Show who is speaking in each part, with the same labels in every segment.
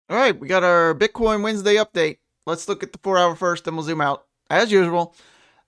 Speaker 1: All right, we got our Bitcoin Wednesday update. Let's look at the 4 hour first, then we'll zoom out. As usual,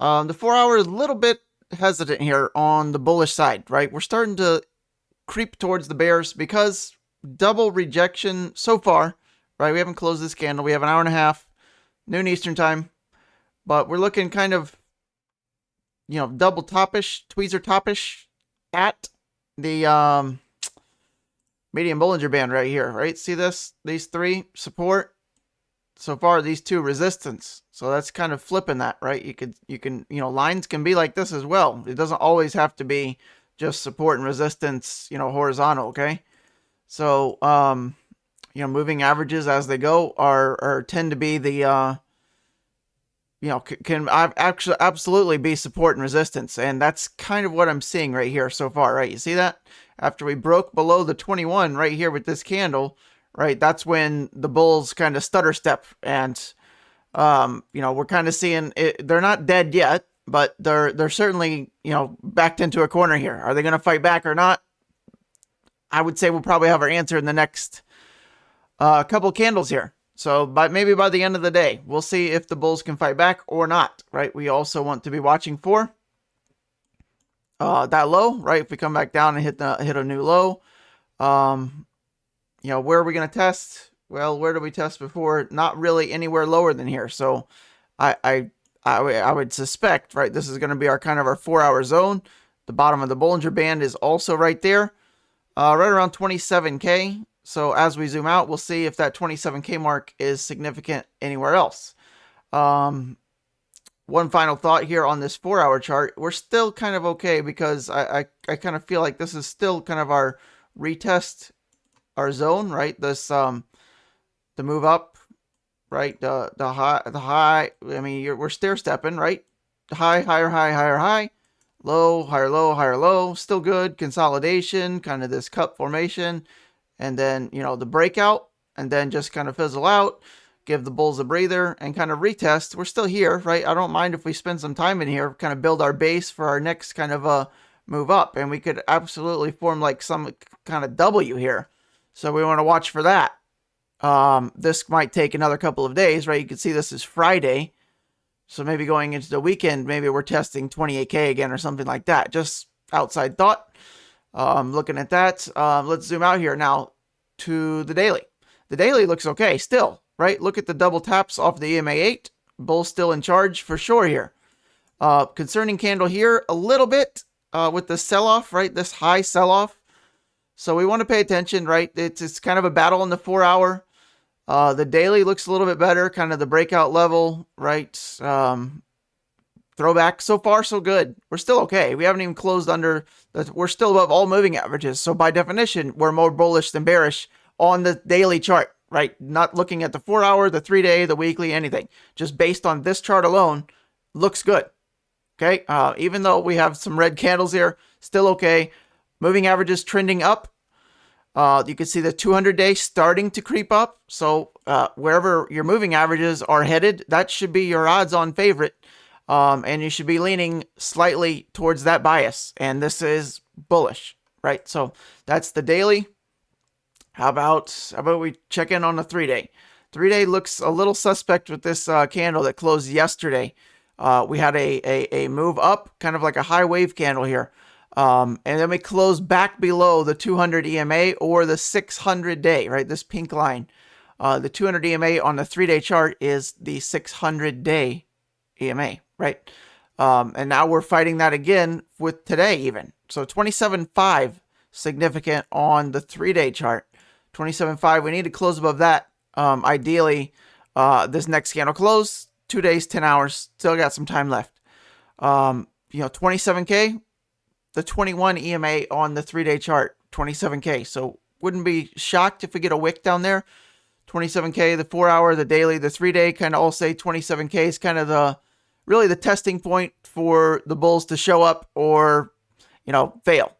Speaker 1: the 4 hour is a little bit hesitant here on the bullish side, right? We're starting to creep towards the bears because double rejection so far, right? We haven't closed this candle. We have an hour and a half, noon Eastern time, but we're looking kind of, double topish, tweezer topish at the medium Bollinger Band right here, right? See this? These three support. So far, these two resistance. So that's kind of flipping that, right? Lines can be like this as well. It doesn't always have to be just support and resistance, horizontal, okay? So, moving averages as they go are tend to be the, can actually absolutely be support and resistance. And that's kind of what I'm seeing right here so far, right? You see that? After we broke below the 21 right here with this candle, right? That's when the bulls kind of stutter step. And, we're kind of seeing it. They're not dead yet, but they're certainly, backed into a corner here. Are they going to fight back or not? I would say we'll probably have our answer in the next couple candles here. So, but maybe by the end of the day, we'll see if the bulls can fight back or not, right? We also want to be watching for that low, right? If we come back down and hit a new low, where are we going to test? Well, where did we test before? Not really anywhere lower than here. So, I would suspect, right? This is going to be our kind of our 4 hour zone. The bottom of the Bollinger Band is also right there, right around 27K. So as we zoom out, we'll see if that 27K mark is significant anywhere else. One final thought here on this 4 hour chart. We're still kind of okay because I kind of feel like this is still kind of our retest, our zone, right? This, the move up, right? The high, I mean, we're stair stepping, right? High, higher, high, higher, high, low, higher, low, higher, low. Still good. Consolidation, kind of this cup formation. And then, the breakout, and then just kind of fizzle out, give the bulls a breather, and kind of retest. We're still here, right? I don't mind if we spend some time in here, kind of build our base for our next kind of move up. And we could absolutely form like some kind of W here. So we want to watch for that. This might take another couple of days, right? You can see this is Friday. So maybe going into the weekend, maybe we're testing 28K again or something like that. Just outside thought. Looking at that, let's zoom out here now to the daily. The daily looks okay still, right? Look at the double taps off the EMA 8. Bull still in charge for sure here. Concerning candle here a little bit with the sell-off, right? This high sell-off. So we want to pay attention, right? It's kind of a battle in the 4 hour. The daily looks a little bit better, kind of the breakout level, right? Throwback. So far, so good. We're still okay. We haven't even closed under. We're still above all moving averages. So by definition, we're more bullish than bearish on the daily chart, right? Not looking at the 4 hour, the 3 day, the weekly, anything. Just based on this chart alone, looks good. Okay. Even though we have some red candles here, still okay. Moving averages trending up. You can see the 200-day starting to creep up. So wherever your moving averages are headed, that should be your odds-on favorite. And you should be leaning slightly towards that bias. And this is bullish, right? So that's the daily. How about we check in on the 3 day? 3 day looks a little suspect with this candle that closed yesterday. We had a move up, kind of like a high wave candle here. And then we close back below the 200 EMA or the 600 day, right? This pink line. The 200 EMA on the 3 day chart is the 600 day EMA, right? And now we're fighting that again with today even. So 27.5 significant on the 3 day chart. 27.5, we need to close above that. Ideally, this next candle close, 2 days, 10 hours, still got some time left. 27K, the 21 EMA on the 3 day chart, 27K. So wouldn't be shocked if we get a wick down there. 27K, the 4 hour, the daily, the 3 day, kind of all say 27K is kind of really the testing point for the bulls to show up or, fail.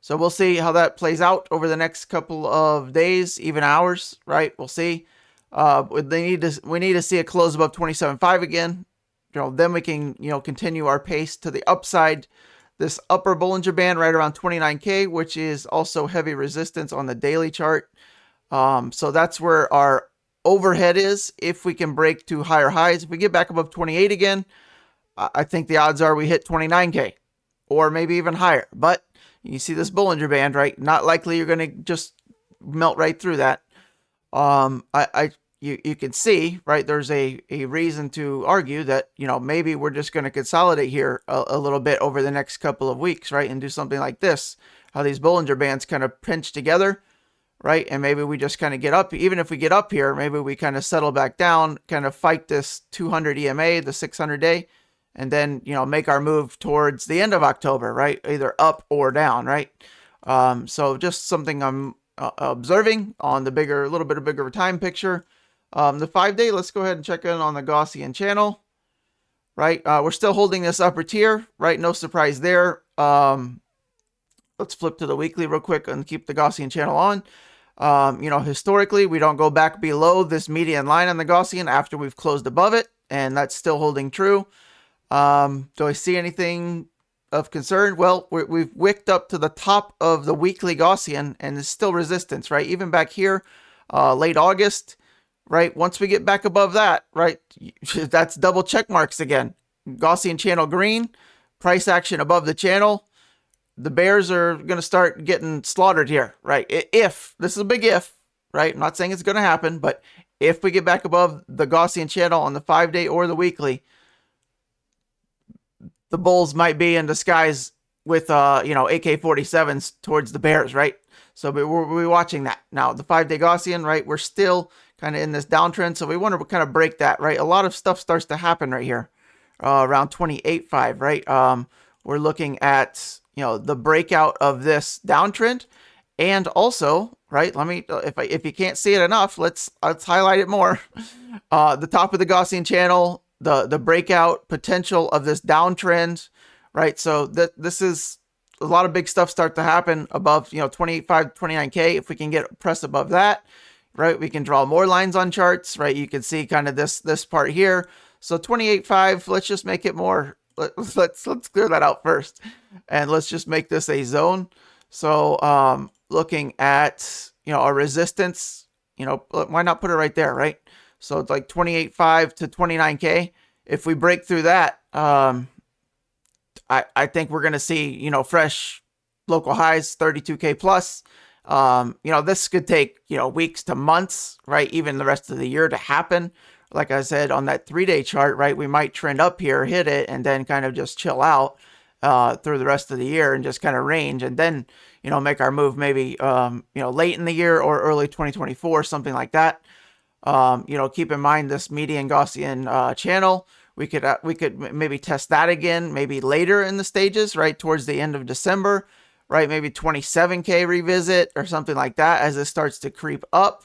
Speaker 1: So we'll see how that plays out over the next couple of days, even hours, right? We'll see. We need to see a close above 27.5 again. Then we can, continue our pace to the upside. This upper Bollinger Band right around 29K, which is also heavy resistance on the daily chart. So that's where our overhead is if we can break to higher highs. If we get back above 28 again, I think the odds are we hit 29K or maybe even higher. But you see this Bollinger Band, right? Not likely you're going to just melt right through that. You can see, right, there's a reason to argue that, maybe we're just going to consolidate here a little bit over the next couple of weeks, right, and do something like this, how these Bollinger Bands kind of pinch together, right, and maybe we just kind of get up. Even if we get up here, maybe we kind of settle back down, kind of fight this 200 EMA, the 600-day, and then, make our move towards the end of October, right, either up or down, right. So just something I'm observing on the little bit bigger time picture. The 5-day, let's go ahead and check in on the Gaussian channel, right? We're still holding this upper tier, right? No surprise there. Let's flip to the weekly real quick and keep the Gaussian channel on. Historically, we don't go back below this median line on the Gaussian after we've closed above it, and that's still holding true. Do I see anything of concern? Well, we've wicked up to the top of the weekly Gaussian, and there's still resistance, right? Even back here, late August, right? Once we get back above that, right, that's double check marks again. Gaussian channel green, price action above the channel. The bears are going to start getting slaughtered here, right? If, this is a big if, right? I'm not saying it's going to happen, but if we get back above the Gaussian channel on the 5-day or the weekly, the bulls might be in disguise with, AK-47s towards the bears, right? So we're watching that. Now, the 5-day Gaussian, right, we're still kind of in this downtrend, so we want to kind of break that, right? A lot of stuff starts to happen right here, around 28.5, right? We're looking at, the breakout of this downtrend, and also, right, let me, if you can't see it enough, let's highlight it more. The top of the Gaussian channel, the breakout potential of this downtrend, right? So this is a lot of big stuff start to happen above, 25, 29K. If we can press above that, right, we can draw more lines on charts, right? You can see kind of this part here. So 28.5, let's just make it more. Let's clear that out first, and let's just make this a zone. So looking at, our resistance, why not put it right there, right? So it's like 28.5 to 29K. If we break through that, I think we're going to see, fresh local highs, 32K plus. This could take, weeks to months, right? Even the rest of the year to happen. Like I said, on that 3-day chart, right, we might trend up here, hit it, and then kind of just chill out through the rest of the year and just kind of range, and then, make our move maybe, late in the year or early 2024, something like that. Keep in mind this median Gaussian channel. We could maybe test that again, maybe later in the stages, right, towards the end of December, right, maybe 27K revisit or something like that as it starts to creep up,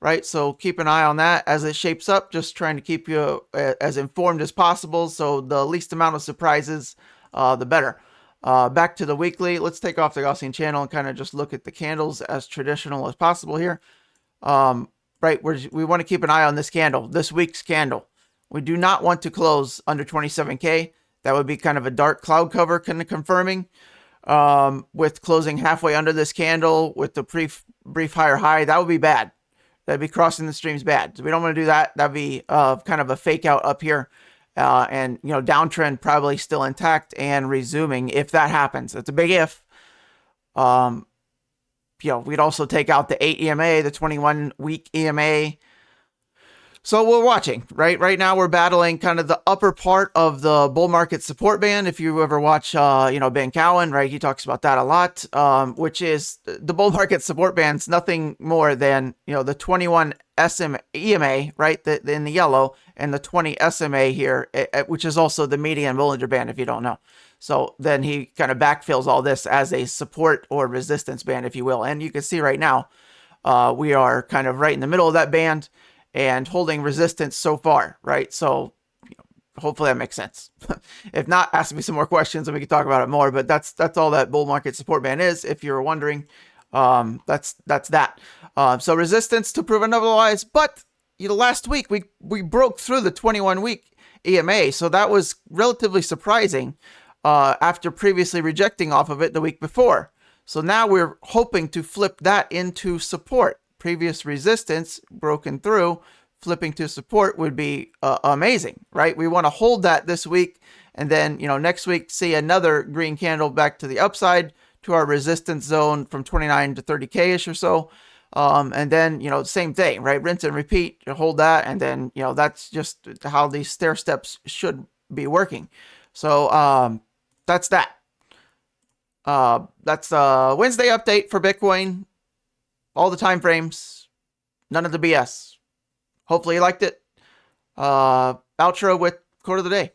Speaker 1: right? So keep an eye on that as it shapes up, just trying to keep you as informed as possible, so the least amount of surprises, the better. Back to the weekly, let's take off the Gaussian channel and kind of just look at the candles as traditional as possible here. Right, we want to keep an eye on this candle, this week's candle. We do not want to close under 27K. That would be kind of a dark cloud cover, kind of confirming. With closing halfway under this candle with the brief higher high, that would be bad. That'd be crossing the streams bad. So we don't want to do that. That'd be kind of a fake out up here. And, downtrend probably still intact and resuming if that happens. It's a big if. We'd also take out the 8 EMA, the 21-week EMA. So we're watching, right? Right now we're battling kind of the upper part of the bull market support band. If you ever watch, Ben Cowan, right? He talks about that a lot, which is the bull market support band's nothing more than, the 21 EMA, right? In the yellow, and the 20 SMA here, which is also the median Bollinger Band, if you don't know. So then he kind of backfills all this as a support or resistance band, if you will. And you can see right now, we are kind of right in the middle of that band and holding resistance so far, right? So hopefully that makes sense. If not, ask me some more questions and we can talk about it more. But that's all that bull market support band is, if you're wondering. That's that. So resistance to proven otherwise. But last week we broke through the 21-week EMA, so that was relatively surprising. After previously rejecting off of it the week before. So now we're hoping to flip that into support, previous resistance broken through, flipping to support would be amazing, right? We want to hold that this week, and then, next week see another green candle back to the upside to our resistance zone from 29 to 30K-ish or so. And then, same thing, right? Rinse and repeat, hold that. And then, that's just how these stair steps should be working. So, that's that. That's the Wednesday update for Bitcoin. All the time frames, none of the BS. Hopefully you liked it. Outro with quote of the day.